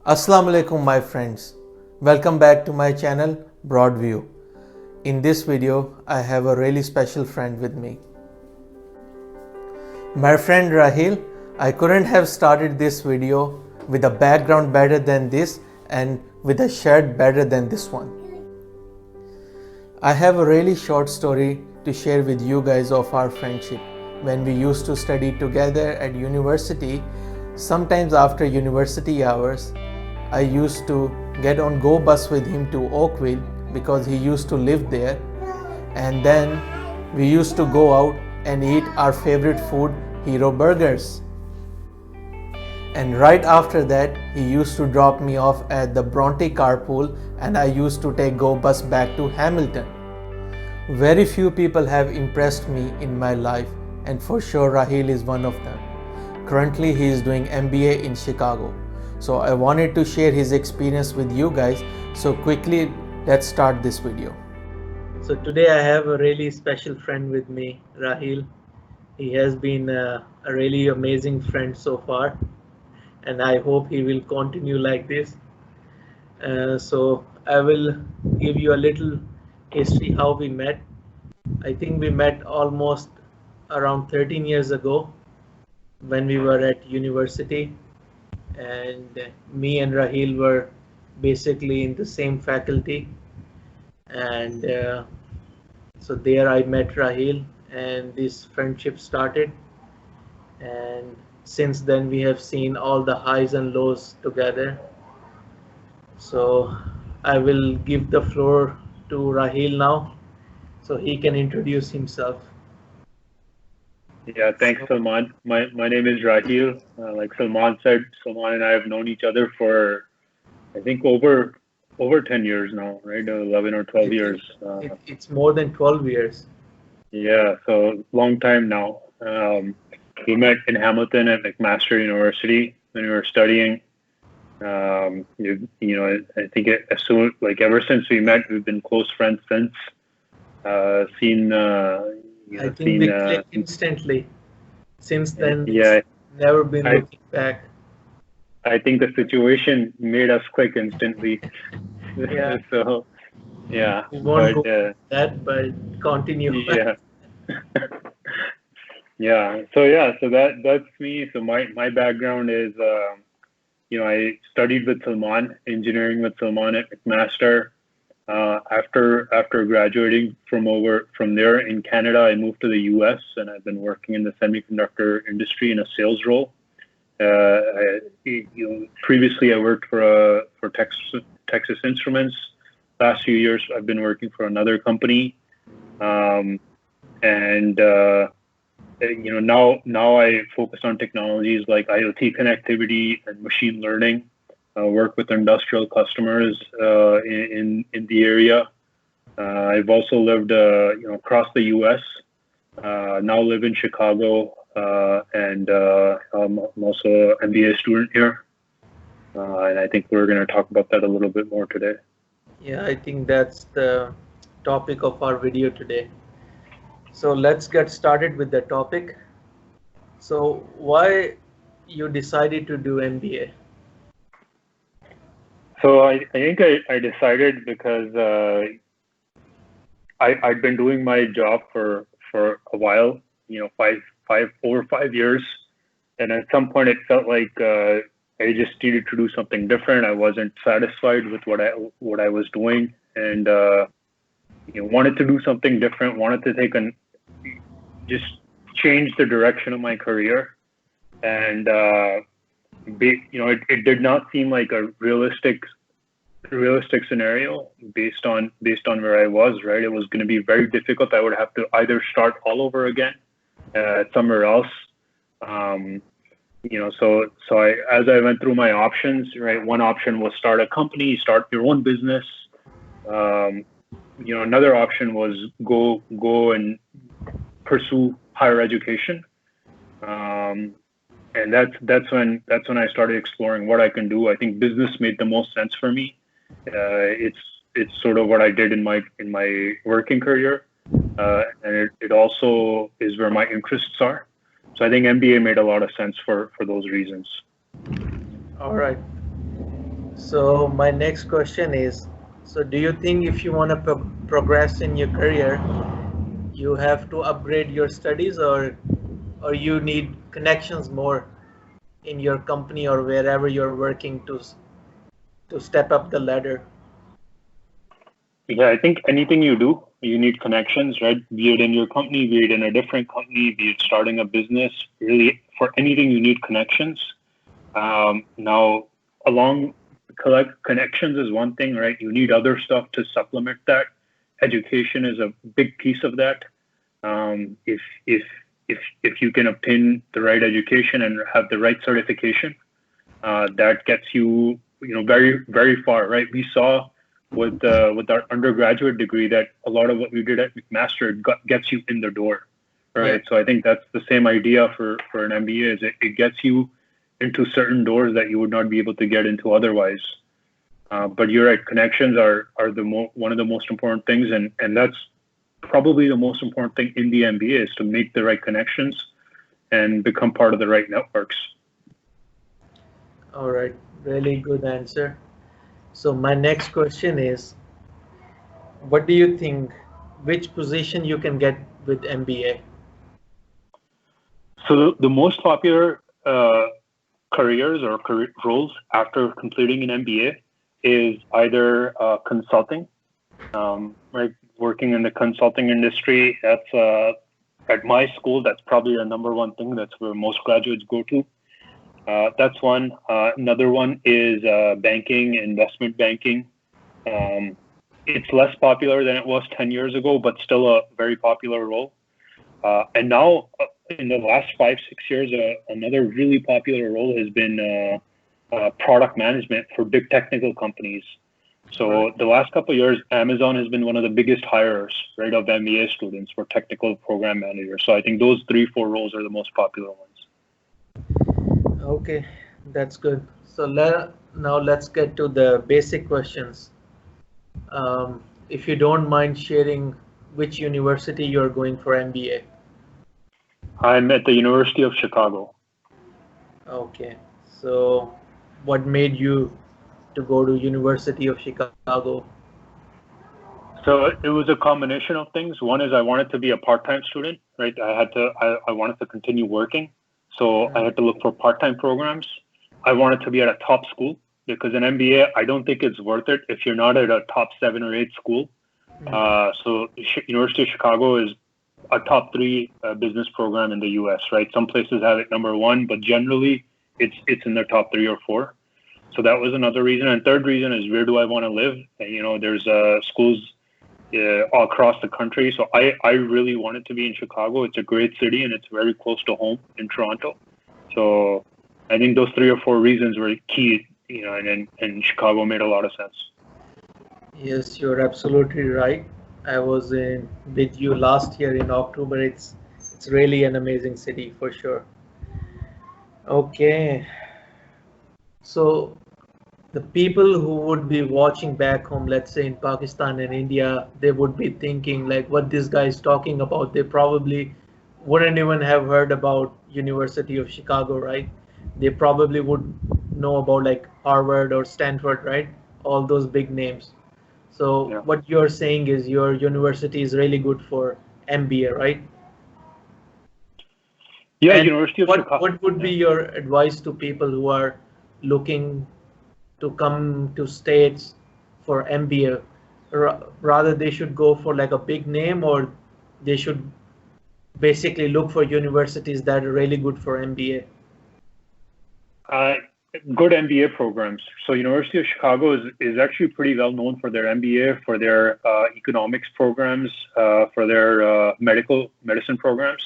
Assalamu alaikum my friends. Welcome back to my channel Broadview. In this video, I have a really special friend with me. My friend Raheel. I couldn't have started this video with a background better than this and with a shirt better than this one. I have a really short story to share with you guys of our friendship. When we used to study together at university, sometimes after university hours, I used to get on go bus with him to Oakville because he used to live there, and then we used to go out and eat our favorite food, Hero Burgers. And right after that, he used to drop me off at the Bronte carpool and I used to take go bus back to Hamilton. Very few people have impressed me in my life, and for sure Raheel is one of them. Currently he is doing MBA in Chicago. So I wanted to share his experience with you guys. So quickly, let's start this video. So today I have a really special friend with me, Raheel. He has been a really amazing friend so far, and I hope he will continue like this. So I will give you a little history how we met. I think we met almost around 13 years ago when we were at university, and me and Raheel were basically in the same faculty, and so there I met Raheel and this friendship started, and since then we have seen all the highs and lows together. So I will give the floor to Raheel now so he can introduce himself. Yeah, thanks, Salman. My name is Raheel. Like Salman said, Salman and I have known each other for I think over 10 years now, right? 11 or 12 years. It's more than 12 years. Yeah, so long time now. We met in Hamilton at McMaster University when we were studying. I think as soon like ever since we met, we've been close friends since. Seen I think we clicked instantly. Since then, it's yeah, never been I looking back. I think the situation made us click instantly. Yeah, So yeah, we won't but go into that, but continue. yeah, So that's me. So my background is I studied with Salman, engineering with Salman at McMaster. After graduating from there in Canada, I moved to the U.S. and I've been working in the semiconductor industry in a sales role. Previously I worked for Texas Instruments. Last few years I've been working for another company, and now I focus on technologies like IoT connectivity and machine learning. Work with industrial customers in the area. I've also lived across the U.S. Now live in Chicago, and I'm also an MBA student here. And I think we're going to talk about that a little bit more today. Yeah, I think that's the topic of our video today. So let's get started with the topic. So why you decided to do MBA? So I think I decided because I'd been doing my job for a while, over 5 years, and at some point it felt like I just needed to do something different. I wasn't satisfied with what I was doing, and wanted to do something different. Wanted to just change the direction of my career, and it did not seem like a realistic scenario based on where I was, right? It was going to be very difficult. I would have to either start all over again somewhere else. As I went through my options, right, one option was start a company, start your own business. Another option was go and pursue higher education. And that's when I started exploring what I can do. I think business made the most sense for me. It's sort of what I did in my working career, and it also is where my interests are. So I think MBA made a lot of sense for those reasons. All right. So my next question is, so do you think if you want to progress in your career, you have to upgrade your studies, or you need connections more in your company or wherever you're working to step up the ladder? Yeah, I think anything you do, you need connections, right? Be it in your company, be it in a different company, be it starting a business. Really, for anything, you need connections. Now, along collect connections is one thing, right? You need other stuff to supplement that. Education is a big piece of that. Um, if if if you can obtain the right education and have the right certification, that gets you, very far, right? We saw with our undergraduate degree that a lot of what we did at McMaster gets you in the door, Yeah. right? So I think that's the same idea for an MBA. Is it gets you into certain doors that you would not be able to get into otherwise. But you're right, connections are one of the most important things, and that's probably the most important thing in the MBA is to make the right connections and become part of the right networks. All right, really good answer. So my next question is, what do you think, which position you can get with MBA? So the most popular careers or career roles after completing an MBA is either consulting, right? Working in the consulting industry. That's at my school. That's probably the number one thing. That's where most graduates go to. That's one. Another one is banking, investment banking. It's less popular than it was 10 years ago, but still a very popular role. And now, in the last 5, 6 years, another really popular role has been product management for big technical companies. So the last couple of years, Amazon has been one of the biggest hirers, right, of MBA students for technical program managers. So I think those 3, 4 roles are the most popular ones. Okay, that's good. So now let's get to the basic questions. If you don't mind sharing which university you're going for MBA. I'm at the University of Chicago. Okay, so what made you to go to University of Chicago? So it was a combination of things. One is I wanted to be a part-time student, right? I wanted to continue working. So I had to look for part-time programs. I wanted to be at a top school because an MBA, I don't think it's worth it if you're not at a top 7 or 8 school. So University of Chicago is a top 3 business program in the US, right? Some places have it number 1, but generally it's in their top 3 or 4. So that was another reason. And third reason is, where do I want to live? There's schools all across the country. So I really wanted to be in Chicago. It's a great city and it's very close to home in Toronto. So I think those 3 or 4 reasons were key, and Chicago made a lot of sense. Yes, you're absolutely right. I was with you last year in October. It's really an amazing city for sure. Okay. So the people who would be watching back home, let's say in Pakistan and India, they would be thinking like, what this guy is talking about. They probably wouldn't even have heard about University of Chicago, right? They probably would know about like Harvard or Stanford, right? All those big names. So Yeah. what you're saying is your university is really good for MBA, right? Yeah, And University of Chicago. what would be your advice to people who are looking to come to States for MBA? Rather, they should go for like a big name, or they should basically look for universities that are really good for MBA? Good MBA programs. So University of Chicago is actually pretty well known for their MBA, for their economics programs, for their medicine programs.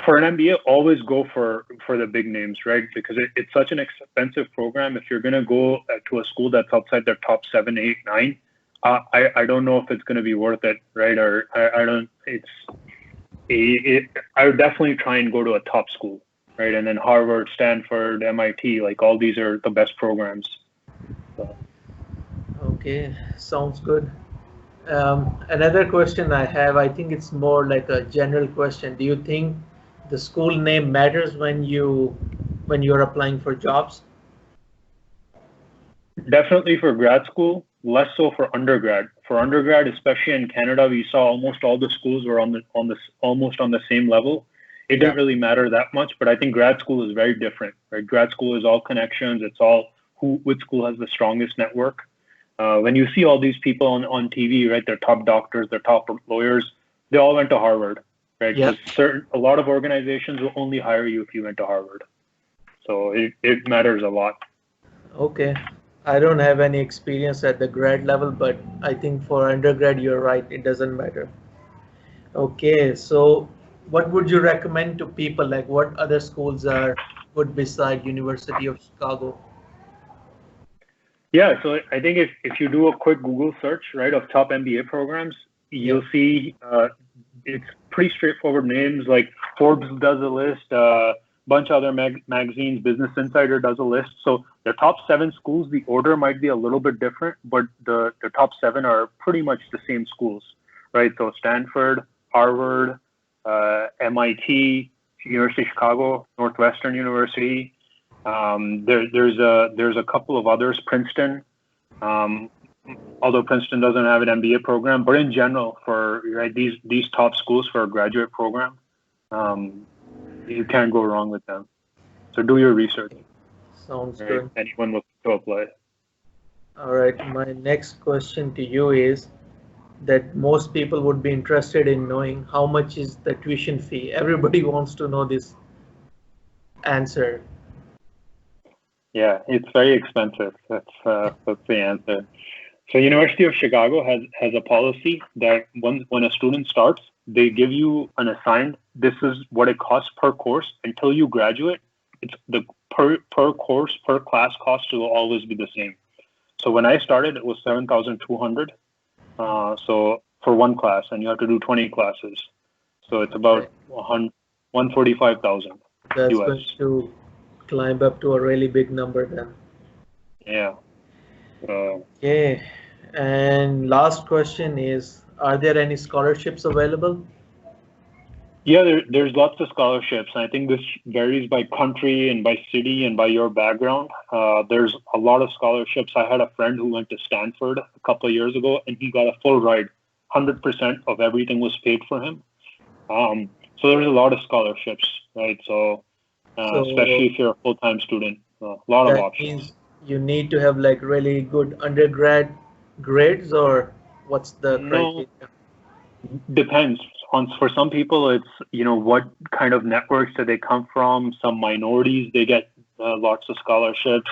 For an MBA, always go for the big names, right? Because it's such an expensive program. If you're going to go to a school that's outside their top 7, 8, 9, I don't know if it's going to be worth it, right? Or I don't. I would definitely try and go to a top school, right? And then Harvard, Stanford, MIT, like all these are the best programs. So. Okay, sounds good. Another question I have, I think it's more like a general question. Do you think the school name matters when you're applying for jobs? Definitely for grad school, less so for undergrad. For undergrad, especially in Canada, we saw almost all the schools were almost on the same level. It Yeah. didn't really matter that much, but I think grad school is very different. Right? Grad school is all connections. It's all which school has the strongest network. When you see all these people on TV, right? They're top doctors, they're top lawyers. They all went to Harvard, right? Yeah. Because a lot of organizations will only hire you if you went to Harvard. So it matters a lot. Okay. I don't have any experience at the grad level, but I think for undergrad, you're right. It doesn't matter. Okay. So what would you recommend to people? Like what other schools are good beside University of Chicago? Yeah, so I think if you do a quick Google search, right, of top MBA programs, Yeah. you'll see it's pretty straightforward names. Like Forbes does a list, bunch of other magazines, Business Insider does a list. So the top 7 schools, the order might be a little bit different, but the top 7 are pretty much the same schools, right? So Stanford, Harvard, MIT, University of Chicago, Northwestern University. There's a couple of others, Princeton, um, although Princeton doesn't have an MBA program, but in general, for right, these top schools for a graduate program, um, you can't go wrong with them. So do your research, Sounds right? good. Anyone looking to apply. All right. My next question to you is that most people would be interested in knowing how much is the tuition fee. Everybody wants to know this answer. Yeah, it's very expensive. That's the answer. So University of Chicago has a policy that when a student starts, they give you an assigned. This is what it costs per course until you graduate. It's the per course per class cost will always be the same. So when I started, it was 7,200. So for one class, and you have to do 20 classes. So it's Okay. about 145,000 That's US. going to climb up to a really big number then. Yeah. Uh, Okay. And last question is, are there any scholarships available? Yeah, there's lots of scholarships. I think this varies by country and by city and by your background. There's a lot of scholarships. I had a friend who went to Stanford a couple of years ago, and he got a full ride. 100% of everything was paid for him. So there's a lot of scholarships, right? So especially So if you're a full-time student, a lot of that options. means you need to have like really good undergrad grades, or what's the No, criteria? depends on for some people it's what kind of networks do they come from. Some minorities they get lots of scholarships.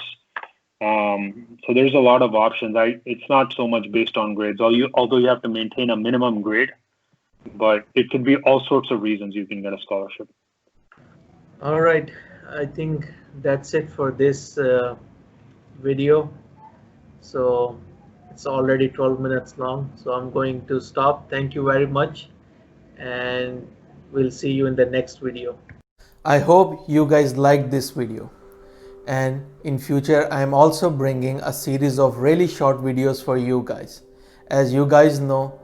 So there's a lot of options. It's not so much based on grades, although you have to maintain a minimum grade, but it could be all sorts of reasons you can get a scholarship. All right, I think that's it for this video. So it's already 12 minutes long, so I'm going to stop. Thank you very much, and we'll see you in the next video. I hope you guys liked this video. And in future, I am also bringing a series of really short videos for you guys. As you guys know,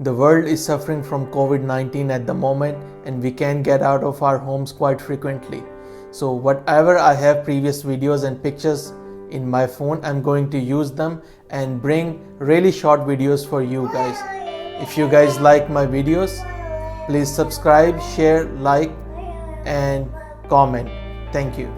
the world is suffering from COVID-19 at the moment, and we can't get out of our homes quite frequently. So whatever I have previous videos and pictures in my phone, I'm going to use them and bring really short videos for you guys. If you guys like my videos, please subscribe, share, like, and comment. Thank you.